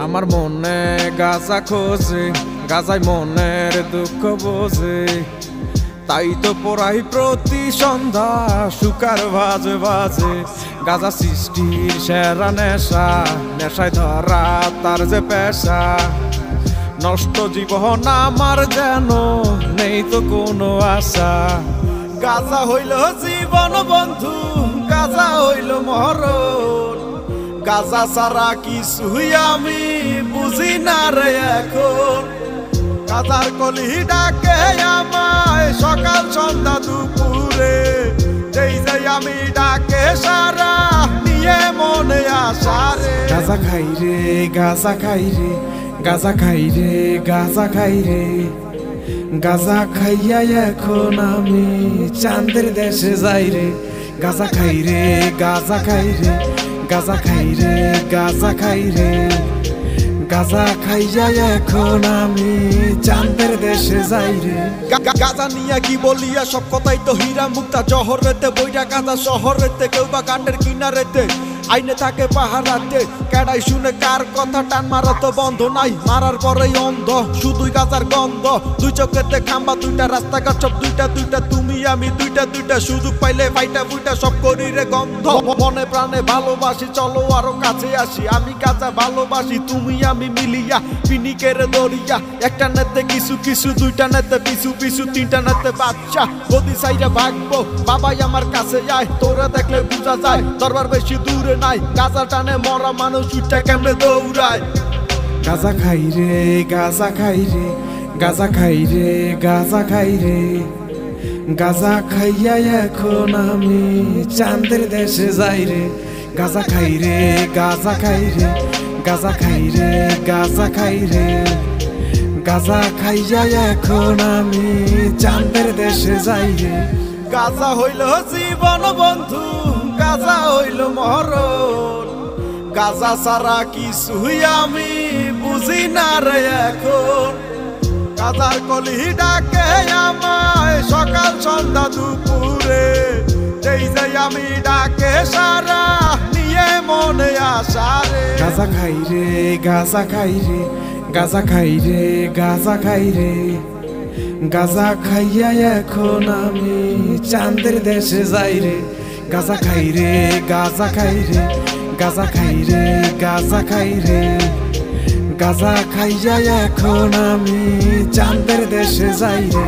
আমার মনে গাজা খোঁজে, গাজায় মনের দুঃখ বোঝে, তাই তো পড়াই প্রতি সন্ধ্যা সুকার বাজে বাজে। গাজা সৃষ্টির সেরা নেশা, নেশায় ধরা তার যে পেশা। নষ্ট জীবন আমার যেন নেই তো কোনো আশা। গাজা হইল জীবন বন্ধু, গাজা হইল মরণ, গাজা ছাড়া কিছুই আমি বুঝি না রে এখন। গাজার কলি ডাকে আমায় সকাল সন্ধ্যা দুপুরে, যেই যাই আমি ডাকে সারা নিয়ে মনে আশা রে। গাজা খাই রে, গাজা খাই রে, গাজা খাই রে, গাজা খাই রে। গাজা খাইয়া এখন আমি চাঁদের দেশে যাই রে। গাজা খাই রে, গাজা খাই রে, গাজা খাই রে, গাজা খাই রে। গাজা খাইয়া এখন আমি চাঁদের দেশে যাই রে। গাজা নিয়ে কি বলিয়া সব কথাই তো হীরা মুক্তা জহর রেতে বইরা। গাজা শহর রেতে কেউ বা কাণ্ডের কিনারেতে আইনে থাকে পাহারাতে। কেডাই শুনে কার কথা, টান মারা তো বন্ধ নাই, মারার পরেই অন্ধ শুধুই গাজার গন্ধ। দুই চোখেতে খাম্বা দুইটা, রাস্তাঘাট সব দুইটা দুইটা, তুমি আমি দুইটা দুইটা। সুযোগ পাইলে ফাইটা ফুইটা সব করি রে গন্ধ। মনে প্রাণে ভালোবাসি, চলো আরো কাছে আসি। আমি গাজা ভালোবাসি, তুমি আমি মিলিয়া পিনিকের দরিয়া। একটা নেতে কিছু কিছু, দুইটা নেতে পিছু পিছু, তিনটা নেতে বাচ্চা। গদি সাইডে ভাগবো, বাবাই আমার কাছে যায়, তোরা দেখলে বুঝা যায় দরবার বেশি দূরে নাই। গাজা টানে মরা মানুষ উঠা কেমনে দৌড়ায়। গাজা খাই রে, গাজা খাই রে, গাজা খাই রে, গাজা খাই রে। গাজা খাইয়া এখন আমি চাঁদের দেশে যাই রে। গাজা খাই রে, গাজা খাই রে, গাজা খাই রে, গাজা খাই রে। গাজা খাইয়া এখন আমি চাঁদের দেশে যাই রে। গাজা হইল জীবন বন্ধু, গাজা হইল মরণ, গাজা ছাড়া কিছুই আমি বুঝি না রে এখন। গাজার কলি ডাকে আমায় সকাল সন্ধ্যা দুপুরে, যেই যাই আমি ডাকে সারা নিয়ে মনে আশা রে। গাজা খাই রে, গাজা খাই রে, গাজা খাই রে, গাজা খাই রে। গাজা খাইয়া এখন আমি চাঁদের দেশে যাই রে। গাজা খাই রে, গাজা খাই রে, গাজা খাই রে, গাজা খাই রে। গাজা খাইয়া এখন আমি চাঁদের দেশে যাই রে।